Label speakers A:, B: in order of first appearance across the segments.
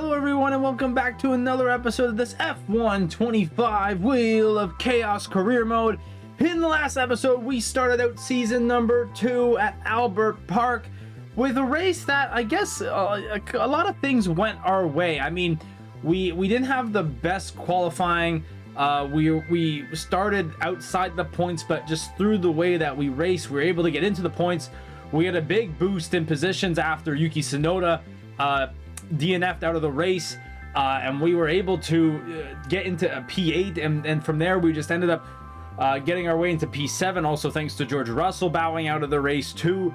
A: Hello everyone and welcome back to another episode of this F1 25 Wheel of Chaos career mode. In the last episode we started out season number 2 at Albert Park with a race that I guess a lot of things went our way. I mean, we didn't have the best qualifying. We started outside the points, but just through the way that we raced, we were able to get into the points. We had a big boost in positions after Yuki Tsunoda DNF'd out of the race, and we were able to get into a P8, and from there we just ended up getting our way into P7, also thanks to George Russell bowing out of the race too.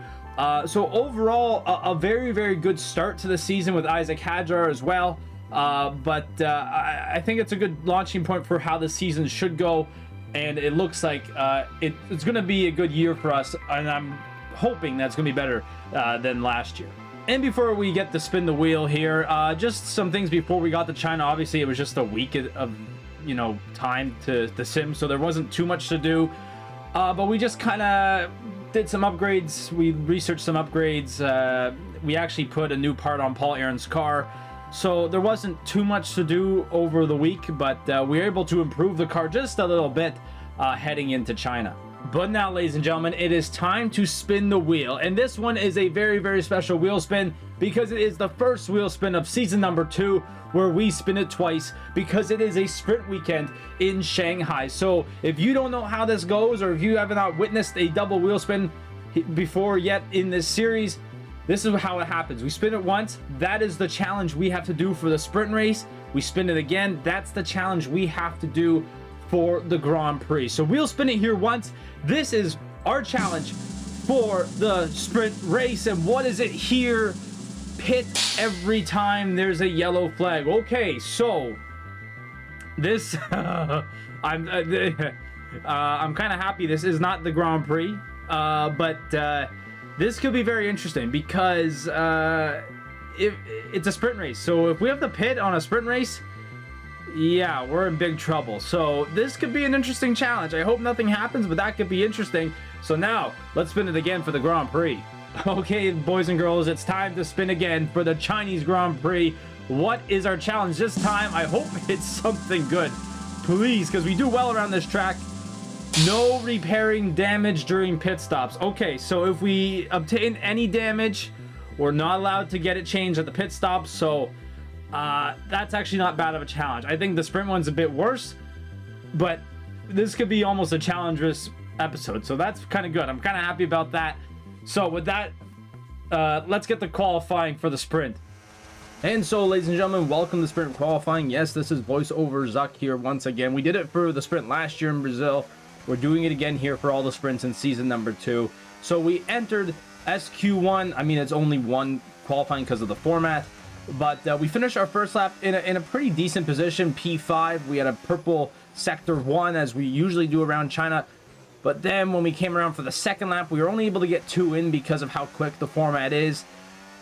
A: So overall, a very, very good start to the season with Isaac Hadjar as well. But I think it's a good launching point for how the season should go, and it looks like it's going to be a good year for us, and I'm hoping that's going to be better than last year. And before we get to spin the wheel here, just some things before we got to China. Obviously, it was just a week of, time to sim, so there wasn't too much to do. But we just kind of did some upgrades. We researched some upgrades. We actually put a new part on Paul Aaron's car. So there wasn't too much to do over the week, but we were able to improve the car just a little bit heading into China. But now, ladies and gentlemen, it is time to spin the wheel. And this one is a very, very special wheel spin because it is the first wheel spin of season number 2 where we spin it twice because it is a sprint weekend in Shanghai. So if you don't know how this goes, or if you have not witnessed a double wheel spin before yet in this series, this is how it happens. We spin it once. That is the challenge we have to do for the sprint race. We spin it again. That's the challenge we have to do for the Grand Prix. So we'll spin it here once. This is our challenge for the sprint race. And what is it here? Pit every time there's a yellow flag. Okay, so this I'm kind of happy this is not the Grand Prix, but this could be very interesting because if it's a sprint race. So if we have to pit on a sprint race, yeah, we're in big trouble. So this could be an interesting challenge. I hope nothing happens, but that could be interesting. So now let's spin it again for the Grand Prix. Okay, boys and girls, it's time to spin again for the Chinese Grand Prix. What is our challenge this time? I hope it's something good, please, because we do well around this track. No repairing damage during pit stops. Okay, so if we obtain any damage, we're not allowed to get it changed at the pit stops. So that's actually not bad of a challenge. I think the sprint one's a bit worse, but this could be almost a challengerous episode. So that's kind of good. I'm kind of happy about that. So with that, let's get the qualifying for the sprint. And so, ladies and gentlemen, welcome to sprint qualifying. Yes, this is voiceover Zuck here once again. We did it for the sprint last year in Brazil. We're doing it again here for all the sprints in season number 2. So we entered SQ1. I mean, it's only one qualifying because of the format. But we finished our first lap in a pretty decent position, P5. We had a purple sector 1, as we usually do around China. But then when we came around for the second lap, we were only able to get 2 in because of how quick the format is.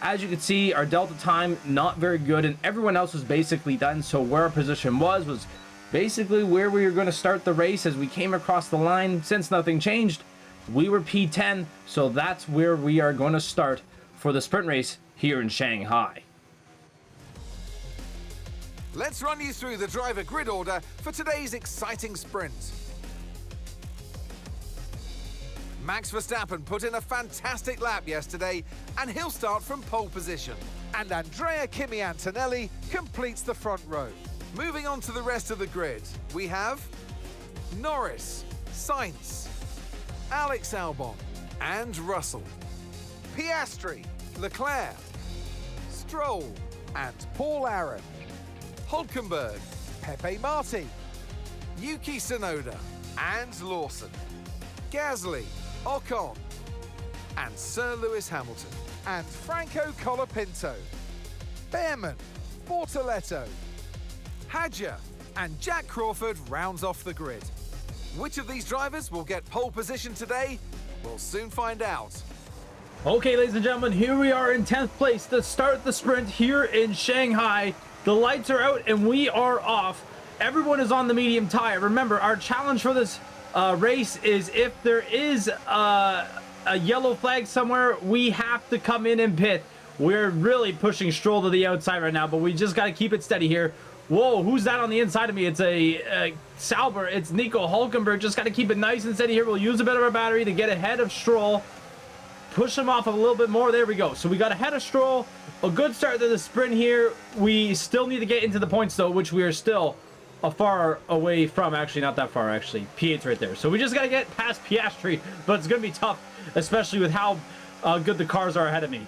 A: As you can see, our delta time, not very good, and everyone else was basically done. So where our position was basically where we were going to start the race as we came across the line. Since nothing changed, we were P10. So that's where we are going to start for the sprint race here in Shanghai.
B: Let's run you through the driver grid order for today's exciting sprint. Max Verstappen put in a fantastic lap yesterday, and he'll start from pole position. And Andrea Kimi Antonelli completes the front row. Moving on to the rest of the grid, we have Norris, Sainz, Alex Albon, and Russell, Piastri, Leclerc, Stroll, and Paul Aaron, Hulkenberg, Pepe Marti, Yuki Tsunoda, and Lawson, Gasly, Ocon, and Sir Lewis Hamilton, and Franco Colapinto, Behrman, Bortoletto, Hadjar, and Jack Crawford rounds off the grid. Which of these drivers will get pole position today? We'll soon find out.
A: Okay, ladies and gentlemen, here we are in 10th place to start the sprint here in Shanghai. The lights are out and we are off. Everyone is on the medium tire. Remember, our challenge for this race is if there is a yellow flag somewhere, we have to come in and pit. We're really pushing Stroll to the outside right now, but we just got to keep it steady here. Whoa, who's that on the inside of me? It's a Sauber. It's Nico Hulkenberg. Just got to keep it nice and steady here. We'll use a bit of our battery to get ahead of Stroll. Push him off a little bit more. There we go. So we got ahead of Stroll. A good start to the sprint here. We still need to get into the points, though, which we are still a far away from. Actually, not that far, actually. P8's right there. So we just got to get past Piastri, but it's going to be tough, especially with how good the cars are ahead of me.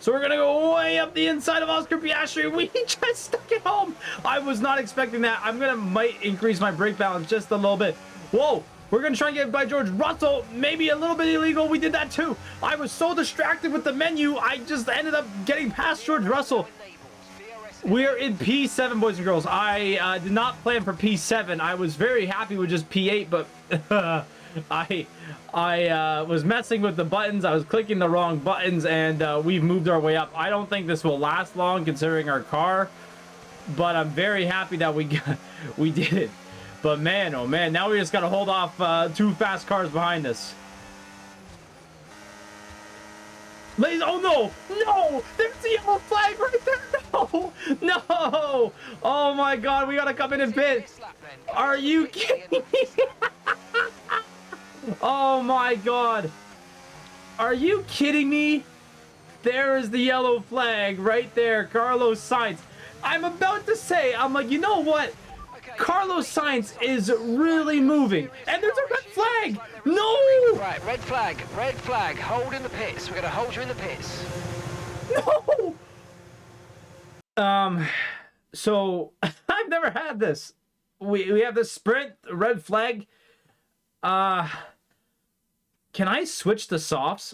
A: So we're going to go way up the inside of Oscar Piastri. We just stuck it home. I was not expecting that. I'm going to might increase my brake balance just a little bit. Whoa. We're going to try and get by George Russell. Maybe a little bit illegal. We did that too. I was so distracted with the menu. I just ended up getting past George Russell. We're in P7, boys and girls. I did not plan for P7. I was very happy with just P8, but I was messing with the buttons. I was clicking the wrong buttons, and we've moved our way up. I don't think this will last long considering our car, but I'm very happy that we did it. But man, oh man, now we just got to hold off two fast cars behind us. Ladies, oh no, no, there's the yellow flag right there. No, no. Oh my God, we got to come in and pit. Are you kidding me? Oh my God. Are you kidding me? There is the yellow flag right there, Carlos Sainz. I'm about to say, I'm like, you know what? Carlos Sainz is really moving. And there's a red flag. No!
C: Right, red flag. Hold in the pits. We're going to hold you in the pits.
A: No! So, I've never had this. We have this sprint, red flag. Can I switch to softs?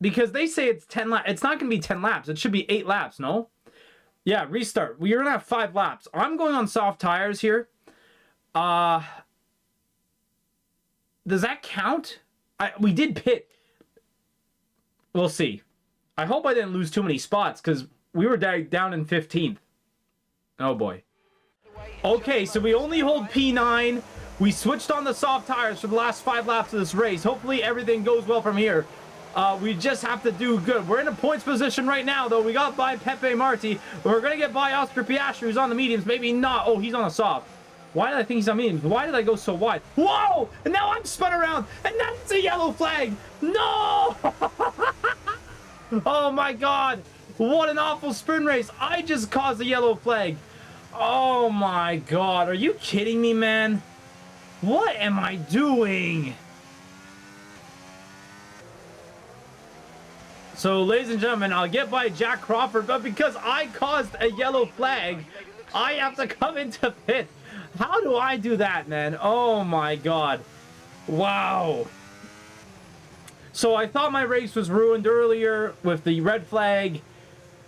A: Because they say it's 10 laps. It's not going to be 10 laps. It should be 8 laps, no? Yeah, restart. We're gonna have 5 laps. I'm going on soft tires here. Does that count? We did pit. We'll see. I hope I didn't lose too many spots because we were down in 15th. Oh boy. Okay, so we only hold P9. We switched on the soft tires for the last 5 laps of this race. Hopefully everything goes well from here. We just have to do good. We're in a points position right now, though. We got by Pepe Marti. We're going to get by Oscar Piastri, who's on the mediums. Maybe not. Oh, he's on a soft. Why did I think he's on mediums? Why did I go so wide? Whoa! And now I'm spun around. And that's a yellow flag. No! Oh, my God. What an awful sprint race. I just caused a yellow flag. Oh, my God. Are you kidding me, man? What am I doing? So, ladies and gentlemen, I'll get by Jack Crawford, but because I caused a yellow flag, I have to come into pit. How do I do that, man? Oh my God. Wow. So I thought my race was ruined earlier with the red flag.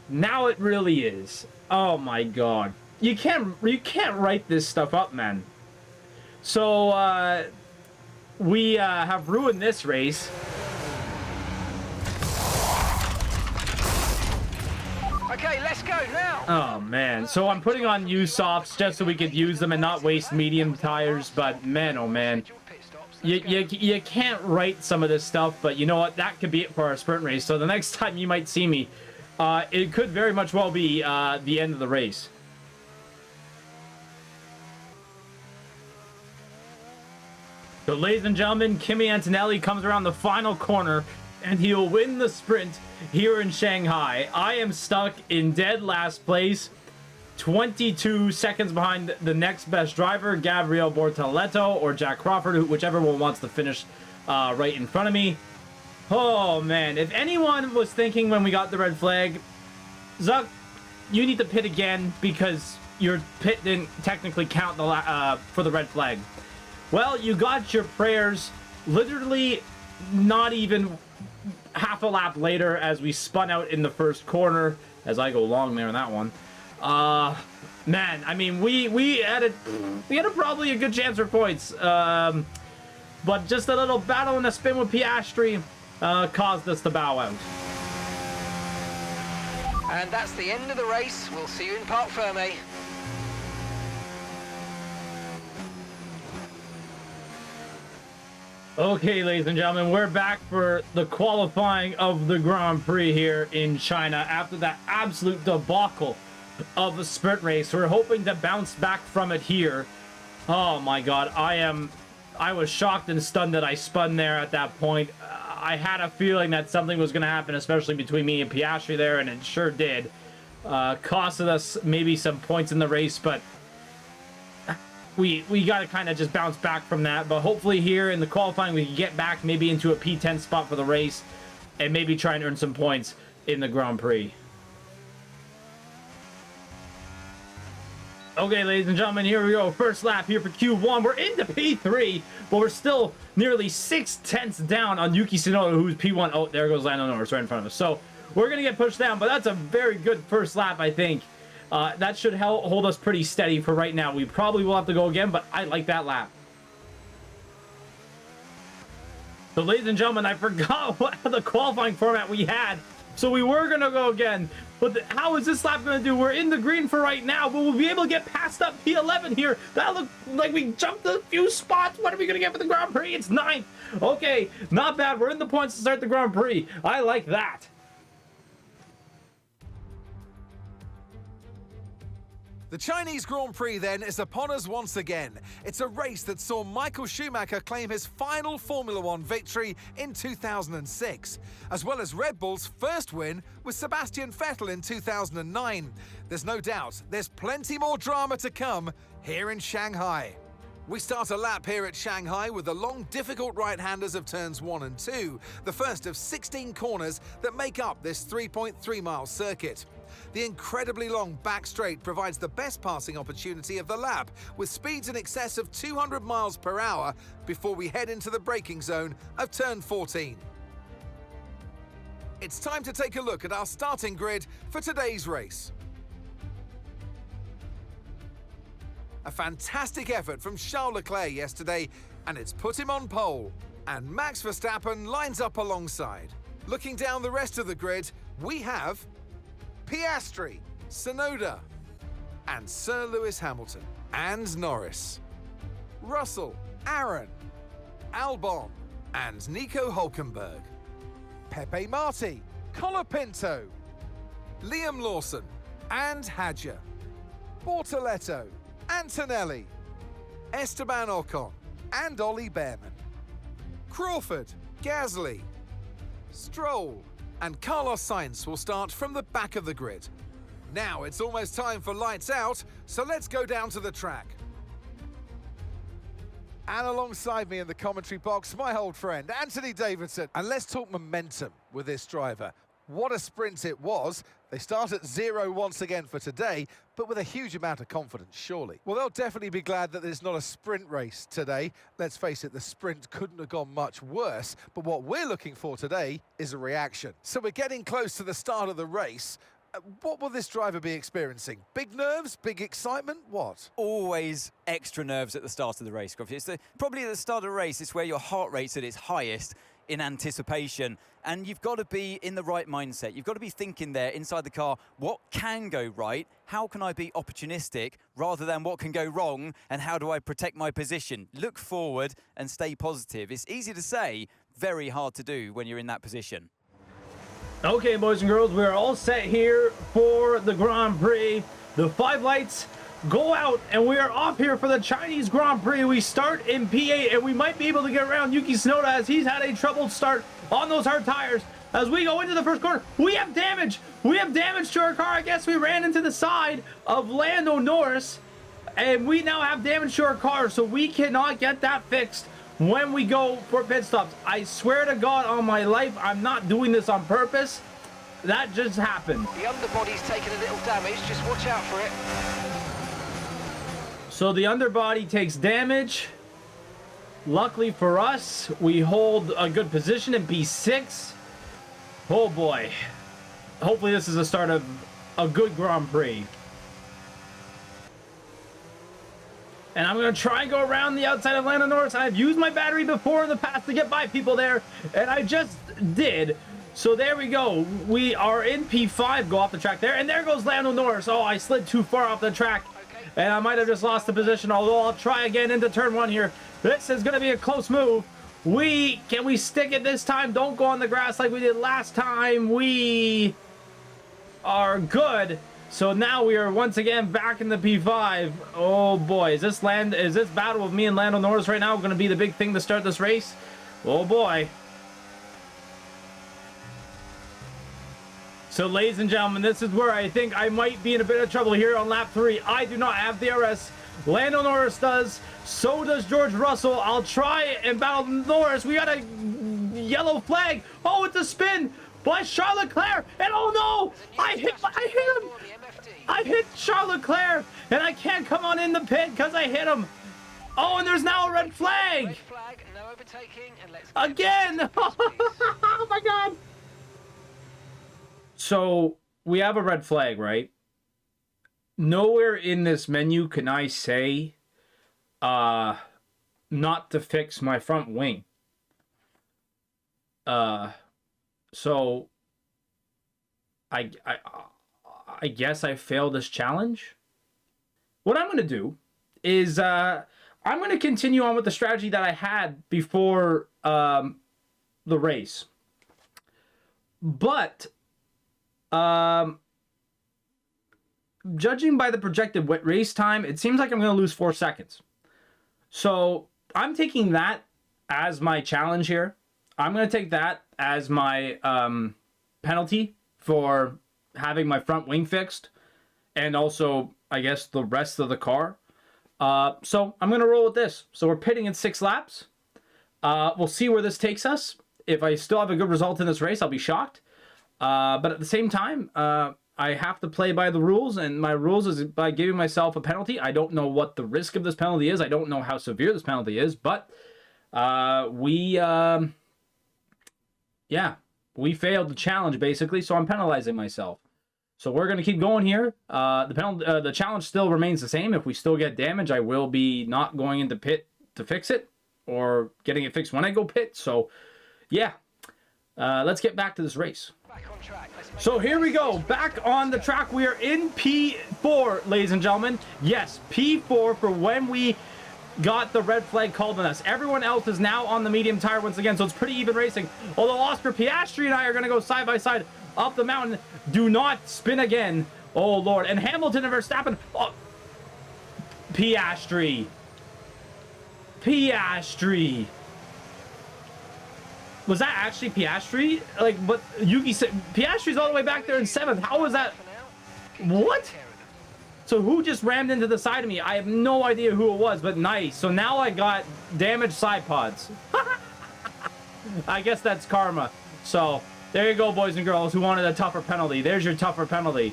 A: Now it really is. Oh my God. You can't write this stuff up, man. So, we have ruined this race.
C: Okay, let's go now.
A: Oh man, so I'm putting on used softs just so we could use them and not waste medium tires, but man, oh man. You can't write some of this stuff, but you know what, that could be it for our sprint race. So the next time you might see me, it could very much well be the end of the race. So ladies and gentlemen, Kimi Antonelli comes around the final corner and he'll win the sprint here in Shanghai. I am stuck in dead last place, 22 seconds behind the next best driver, Gabriel Bortoleto or Jack Crawford, whichever one wants to finish right in front of me. Oh man, if anyone was thinking when we got the red flag, Zuck, you need to pit again because your pit didn't technically count for the red flag. Well, you got your prayers literally not even half a lap later as we spun out in the first corner as I go long there in that one. Man, I mean, we had probably a good chance for points, but just a little battle in the spin with Piastri caused us to bow out.
C: And that's the end of the race. We'll see you in Parc Ferme.
A: Okay, ladies and gentlemen, we're back for the qualifying of the Grand Prix here in China after that absolute debacle of the sprint race. We're hoping to bounce back from it here. Oh my god, I was shocked and stunned that I spun there at that point. I had a feeling that something was going to happen, especially between me and Piastri there, and it sure did. Costed us maybe some points in the race, but we got to kind of just bounce back from that. But hopefully here in the qualifying we can get back maybe into a P10 spot for the race and maybe try and earn some points in the Grand Prix. Okay, ladies and gentlemen, here we go. First lap here for Q1. We're into P3, but we're still nearly 6/10 down on Yuki Tsunoda, who's P1. Oh, there goes Lando Norris right in front of us. So we're going to get pushed down, but that's a very good first lap, I think. That should hold us pretty steady for right now. We probably will have to go again, but I like that lap. So, ladies and gentlemen, I forgot what the qualifying format we had. So we were going to go again. But how is this lap going to do? We're in the green for right now, but we'll be able to get past up P11 here. That looked like we jumped a few spots. What are we going to get for the Grand Prix? It's 9th. Okay, not bad. We're in the points to start the Grand Prix. I like that.
B: The Chinese Grand Prix, then, is upon us once again. It's a race that saw Michael Schumacher claim his final Formula One victory in 2006, as well as Red Bull's first win with Sebastian Vettel in 2009. There's no doubt there's plenty more drama to come here in Shanghai. We start a lap here at Shanghai with the long, difficult right-handers of turns 1 and 2, the first of 16 corners that make up this 3.3-mile circuit. The incredibly long back straight provides the best passing opportunity of the lap, with speeds in excess of 200 miles per hour before we head into the braking zone of turn 14. It's time to take a look at our starting grid for today's race. A fantastic effort from Charles Leclerc yesterday, and it's put him on pole. And Max Verstappen lines up alongside. Looking down the rest of the grid, we have Piastri, Tsunoda, and Sir Lewis Hamilton, and Norris, Russell, Aaron, Albon, and Nico Hülkenberg, Pepe Marti, Colapinto, Liam Lawson, and Hadjar, Bortoletto, Antonelli, Esteban Ocon, and Ollie Behrman, Crawford, Gasly, Stroll, and Carlos Sainz will start from the back of the grid. Now it's almost time for lights out, so let's go down to the track. And alongside me in the commentary box, my old friend, Anthony Davidson. And let's talk momentum with this driver. What a sprint it was. They start at 0 once again for today, but with a huge amount of confidence, surely. Well, they'll definitely be glad that it's not a sprint race today. Let's face it, the sprint couldn't have gone much worse, but what we're looking for today is a reaction. So we're getting close to the start of the race. What will this driver be experiencing? Big nerves? Big excitement? What?
D: Always extra nerves at the start of the race, Gruffy. Probably at the start of the race, it's where your heart rate's at its highest in anticipation, and you've got to be in the right mindset. You've got to be thinking there inside the car, what can go right? How can I be opportunistic rather than what can go wrong, and how do I protect my position? Look forward and stay positive. It's easy to say, very hard to do when you're in that position.
A: Okay, boys and girls, we're all set here for the Grand Prix. The 5 lights go out, and we are off here for the Chinese Grand Prix. We start in P8, and we might be able to get around Yuki Tsunoda as he's had a troubled start on those hard tires. As we go into the first corner, we have damage. We have damage to our car. I guess we ran into the side of Lando Norris, and we now have damage to our car, so we cannot get that fixed when we go for pit stops. I swear to God on my life, I'm not doing this on purpose. That just happened.
C: The underbody's taken a little damage, just watch out for it.
A: So the underbody takes damage. Luckily for us, we hold a good position in P6. Oh boy. Hopefully this is the start of a good Grand Prix. And I'm going to try and go around the outside of Lando Norris. I've used my battery before in the past to get by people there, and I just did. So there we go. We are in P5, go off the track there, and there goes Lando Norris. Oh, I slid too far off the track, and I might have just lost the position, although I'll try again into turn 1 here. This is going to be a close move. Can we stick it this time? Don't go on the grass like we did last time. We are good. So now we are once again back in the P5. Oh boy, is this battle with me and Lando Norris right now going to be the big thing to start this race? Oh boy. So ladies and gentlemen, this is where I think I might be in a bit of trouble here on lap 3. I do not have DRS. Lando Norris does. So does George Russell. I'll try and battle Norris. We got a yellow flag. Oh, it's a spin by Charles Leclerc. And oh no, I hit him. I hit Charles Leclerc, and I can't come on in the pit because I hit him. Oh, and there's now a red flag.
C: Red flag, no overtaking, and let's
A: again. Oh my God. So we have a red flag, right? Nowhere in this menu can I say not to fix my front wing. So I guess I failed this challenge. What I'm going to do is I'm going to continue on with the strategy that I had before the race. But judging by the projected race time, it seems like I'm going to lose 4 seconds. So I'm taking that as my challenge here. I'm going to take that as my penalty for having my front wing fixed, and also, I guess, the rest of the car. So I'm going to roll with this. So we're pitting in 6 laps. We'll see where this takes us. If I still have a good result in this race, I'll be shocked. But at the same time, I have to play by the rules, and my rules is by giving myself a penalty. I don't know what the risk of this penalty is. I don't know how severe this penalty is, but we failed the challenge, basically, so I'm penalizing myself. So we're going to keep going here. The challenge still remains the same. If we still get damage, I will be not going into pit to fix it, or getting it fixed when I go pit. So, yeah. Let's get back to this race. So here we go, back on the track. We are in P4, ladies and gentlemen. Yes, P4 for when we got the red flag called on us. Everyone else is now on the medium tire once again, so it's pretty even racing. Although Oscar Piastri and I are going to go side by side up the mountain. Do not spin again. Oh, Lord. And Hamilton and Verstappen. Oh. Piastri. Was that actually Piastri? Like, but Yuki said Piastri's all the way back there in 7th. How was that? What? So who just rammed into the side of me? I have no idea who it was, but nice. So now I got damaged side pods. I guess that's karma. So there you go, boys and girls who wanted a tougher penalty. There's your tougher penalty.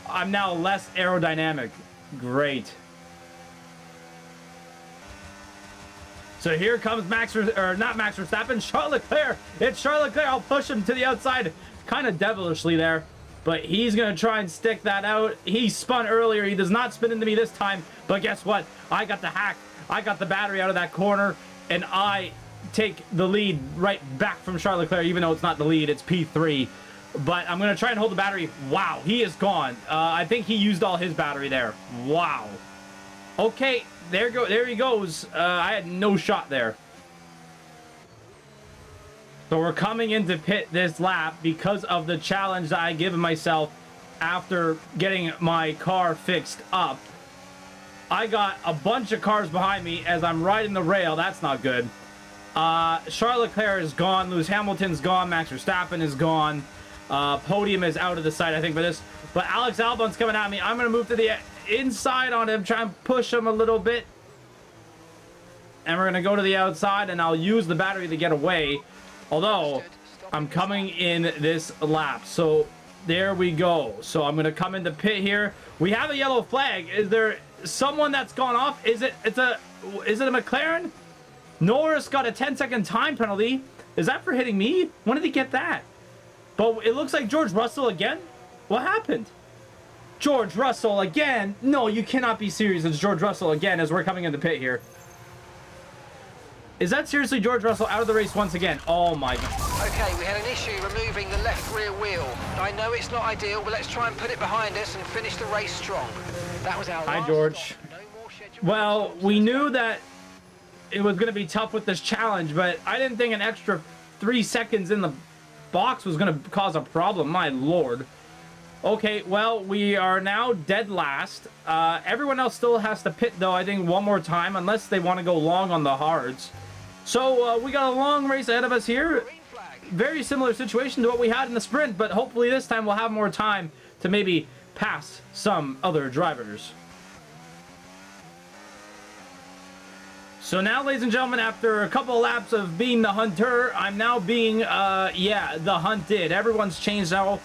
A: I'm now less aerodynamic. Great. So here comes not Max Verstappen, Charles Leclerc. It's Charles Leclerc. I'll push him to the outside, kind of devilishly there, but he's going to try and stick that out. He spun earlier. He does not spin into me this time, but guess what? I got the hack. I got the battery out of that corner, and I take the lead right back from Charles Leclerc, even though it's not the lead, it's P3. But I'm going to try and hold the battery. Wow, he is gone. I think he used all his battery there. Wow. Okay, there he goes. I had no shot there. So we're coming into pit this lap because of the challenge that I given myself after getting my car fixed up. I got a bunch of cars behind me as I'm riding the rail. That's not good. Charles Leclerc is gone. Lewis Hamilton's gone. Max Verstappen is gone. Podium is out of the sight, I think, for this. But Alex Albon's coming at me. I'm going to move to the inside on him, try and push him a little bit. And we're going to go to the outside, and I'll use the battery to get away. Although, I'm coming in this lap. So, there we go. So, I'm going to come into pit here. We have a yellow flag. Is there someone that's gone off? Is it a McLaren? Norris got a 10-second time penalty. Is that for hitting me? When did he get that? But it looks like George Russell again. What happened? George Russell again? No, you cannot be serious. It's George Russell again as we're coming into pit here. Is that seriously George Russell out of the race once again? Oh my God.
C: Okay, we had an issue removing the left rear wheel. I know it's not ideal, but let's try and put it behind us and finish the race strong. That was our
A: Hi, George.
C: No more scheduled
A: well, we knew that it was going to be tough with this challenge, but I didn't think an extra 3 seconds in the box was going to cause a problem. My lord. Okay, well, we are now dead last. Everyone else still has to pit, though, I think, one more time, unless they want to go long on the hards. So, we got a long race ahead of us here. Very similar situation to what we had in the sprint, but hopefully this time we'll have more time to maybe pass some other drivers. So now, ladies and gentlemen, after a couple of laps of being the hunter, I'm now being, the hunted. Everyone's changed now.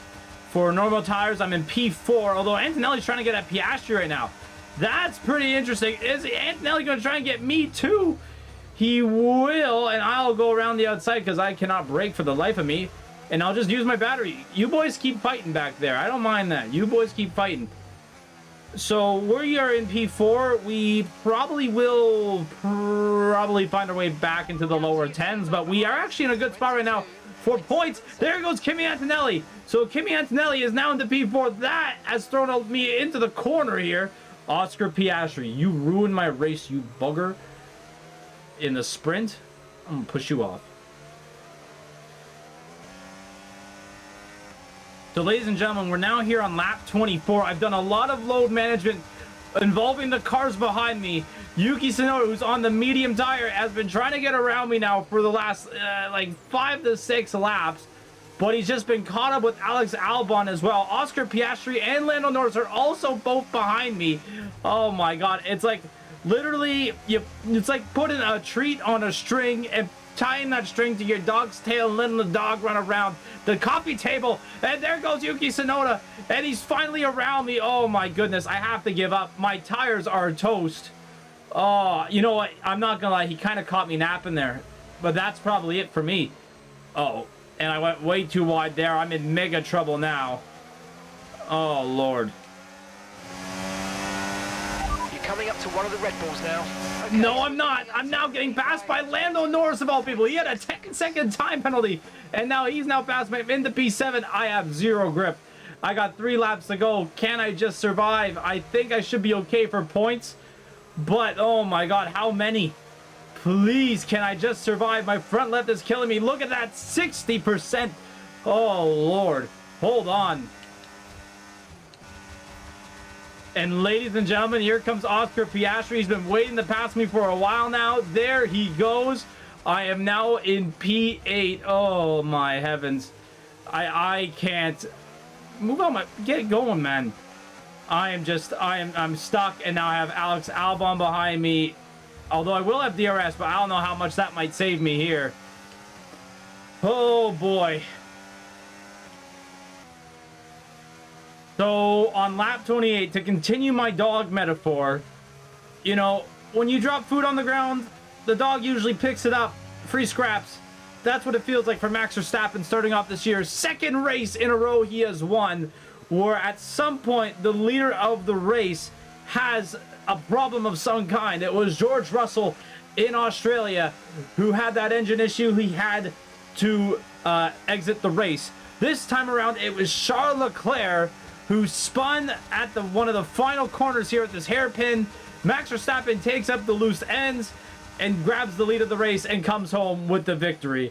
A: For normal tires, I'm in P4, although Antonelli's trying to get at Piastri right now. That's pretty interesting. Is Antonelli going to try and get me too? He will, and I'll go around the outside because I cannot brake for the life of me. And I'll just use my battery. You boys keep fighting back there. I don't mind that. You boys keep fighting. So we are in P4. We probably will find our way back into the lower 10s, but we are actually in a good spot right now. 4 points. There goes Kimi Antonelli. So Kimi Antonelli is now into P4. That has thrown me into the corner here. Oscar Piastri, you ruined my race, you bugger. In the sprint, I'm going to push you off. So ladies and gentlemen, we're now here on lap 24. I've done a lot of load management involving the cars behind me. Yuki Tsunoda, who's on the medium tire, has been trying to get around me now for the last like 5 to 6 laps, but he's just been caught up with Alex Albon as well. Oscar Piastri and Lando Norris are also both behind me. Oh my god, it's like literally it's like putting a treat on a string and tying that string to your dog's tail and letting the dog run around the coffee table. And there goes Yuki Tsunoda, and he's finally around me. Oh my goodness, I have to give up. My tires are toast. Oh, you know what? I'm not gonna lie, he kind of caught me napping there, but that's probably it for me. Oh, and I went way too wide there. I'm in mega trouble now. Oh Lord.
C: You're coming up to one of the Red Bulls now. Okay.
A: No, I'm not. I'm now getting passed by Lando Norris of all people. He had a 10-second time penalty, and now he's now passed me into P7. I have 0 grip. I got 3 laps to go. Can I just survive? I think I should be okay for points, but oh my god, how many? Please, can I just survive? My front left is killing me. Look at that, 60%. Oh Lord, hold on. And ladies and gentlemen, here comes Oscar Piastri. He's been waiting to pass me for a while now. There he goes. I am now in P8. Oh my heavens. I can't move on. Get it going, man. I'm stuck, and now I have Alex Albon behind me. Although I will have DRS, but I don't know how much that might save me here. Oh boy. So, on lap 28, to continue my dog metaphor, you know, when you drop food on the ground, the dog usually picks it up. Free scraps. That's what it feels like for Max Verstappen starting off this year's 2nd race in a row he has won, where at some point the leader of the race has a problem of some kind. It was George Russell in Australia who had that engine issue. He had to exit the race. This time around, it was Charles Leclerc who spun at one of the final corners here at this hairpin. Max Verstappen takes up the loose ends and grabs the lead of the race and comes home with the victory.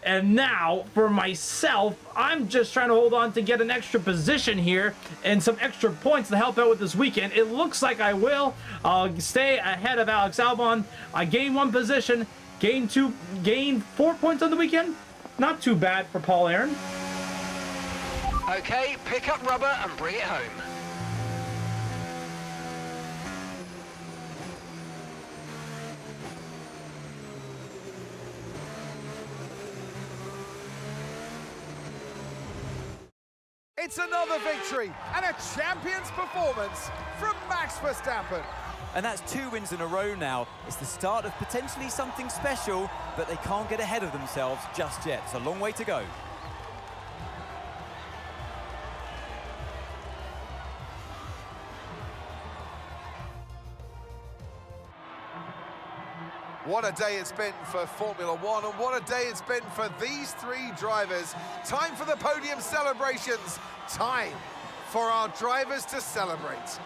A: And now, for myself, I'm just trying to hold on to get an extra position here and some extra points to help out with this weekend. It looks like I will. I'll stay ahead of Alex Albon. I gain 1 position, gain 4 points on the weekend. Not too bad for Paul Aaron.
C: Okay, pick up rubber and bring it home.
B: It's another victory and a champion's performance from Max Verstappen.
D: And that's 2 wins in a row now. It's the start of potentially something special, but they can't get ahead of themselves just yet. It's a long way to go.
B: What a day it's been for Formula One, and what a day it's been for these 3 drivers. Time for the podium celebrations. Time for our drivers to celebrate.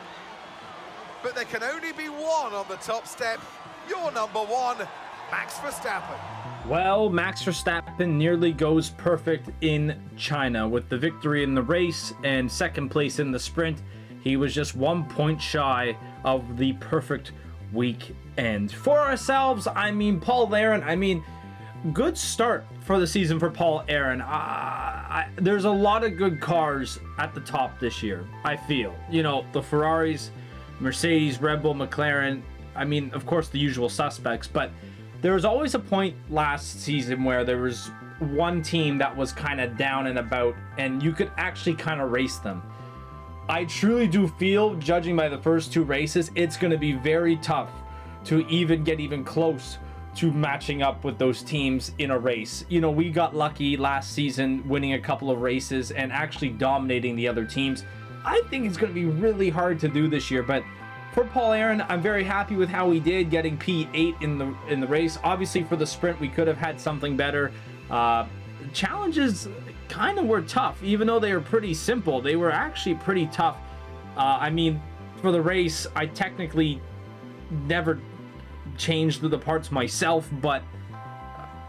B: But there can only be one on the top step. Your number 1, Max Verstappen.
A: Well, Max Verstappen nearly goes perfect in China with the victory in the race and second place in the sprint. He was just 1 point shy of the perfect weekend. For ourselves, I mean, Paul Aaron, good start for the season for Paul Aaron. There's a lot of good cars at the top this year, I feel. You know, the Ferraris, Mercedes, Red Bull, McLaren, of course, the usual suspects, but there was always a point last season where there was one team that was kind of down and about, and you could actually kind of race them. I truly do feel, judging by the first two races, it's going to be very tough to get even close to matching up with those teams in a race. You know, we got lucky last season winning a couple of races and actually dominating the other teams. I think it's going to be really hard to do this year, but for Paul Aaron, I'm very happy with how he did, getting P8 in the race. Obviously, for the sprint, we could have had something better. Challenges kind of were tough, even though they were pretty simple. They were actually pretty tough. For the race, I technically never changed the parts myself, but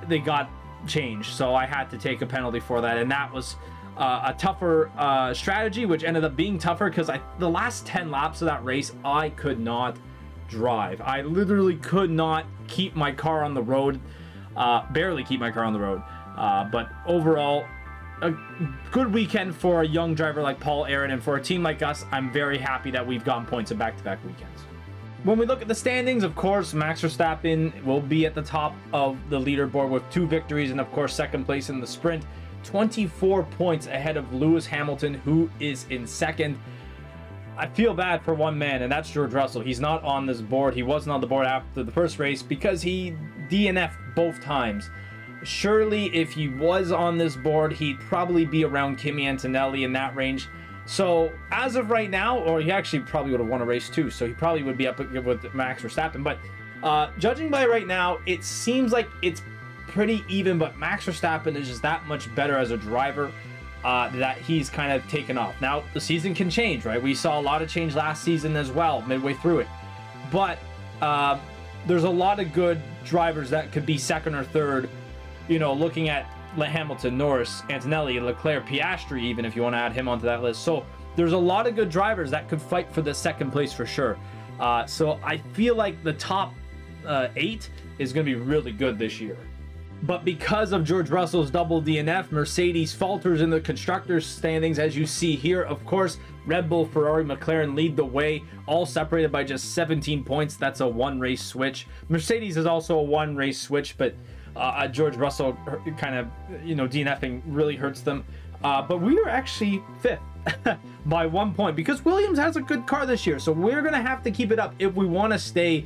A: they got changed, so I had to take a penalty for that, and that was a tougher strategy, which ended up being tougher because the last 10 laps of that race, I could not drive. I literally could not keep my car on the road, barely keep my car on the road. But overall, a good weekend for a young driver like Paul Aaron, and for a team like us, I'm very happy that we've gotten points in back-to-back weekends. When we look at the standings, of course, Max Verstappen will be at the top of the leaderboard with 2 victories and, of course, second place in the sprint. 24 points ahead of Lewis Hamilton, who is in second. I feel bad for one man, and that's George Russell. He's not on this board. He wasn't on the board after the first race because he DNF'd both times. Surely, if he was on this board, he'd probably be around Kimi Antonelli in that range. So, as of right now, or he actually probably would have won a race too, so he probably would be up with Max Verstappen. But judging by right now, it seems like it's pretty even, but Max Verstappen is just that much better as a driver that he's kind of taken off. Now, the season can change, right? We saw a lot of change last season as well, midway through it. But there's a lot of good drivers that could be second or third, you know, looking at Hamilton, Norris, Antonelli, Leclerc, Piastri, even if you want to add him onto that list. So there's a lot of good drivers that could fight for the second place for sure. So I feel like the top 8 is going to be really good this year. But because of George Russell's double DNF, Mercedes falters in the constructors' standings, as you see here. Of course, Red Bull, Ferrari, McLaren lead the way, all separated by just 17 points. That's a one-race switch. Mercedes is also a one-race switch, but George Russell kind of, DNFing really hurts them. But we are actually 5th by 1 point because Williams has a good car this year. So we're going to have to keep it up if we want to stay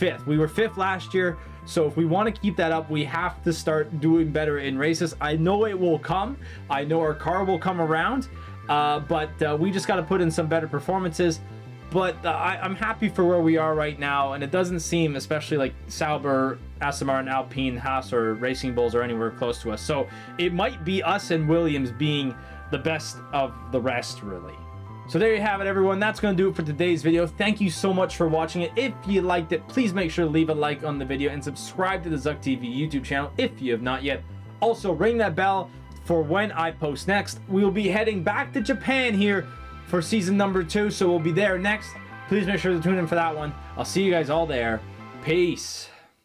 A: 5th. We were 5th last year. So if we want to keep that up, we have to start doing better in races. I know it will come. I know our car will come around. But we just got to put in some better performances. But I'm happy for where we are right now. And it doesn't seem, especially like Sauber, Aston Martin, Alpine, Haas, or Racing Bulls are anywhere close to us. So it might be us and Williams being the best of the rest, really. So there you have it, everyone. That's going to do it for today's video. Thank you so much for watching it. If you liked it, please make sure to leave a like on the video and subscribe to the Zuck TV YouTube channel if you have not yet. Also, ring that bell for when I post next. We will be heading back to Japan here for season number 2, so we'll be there next. Please make sure to tune in for that one. I'll see you guys all there. Peace.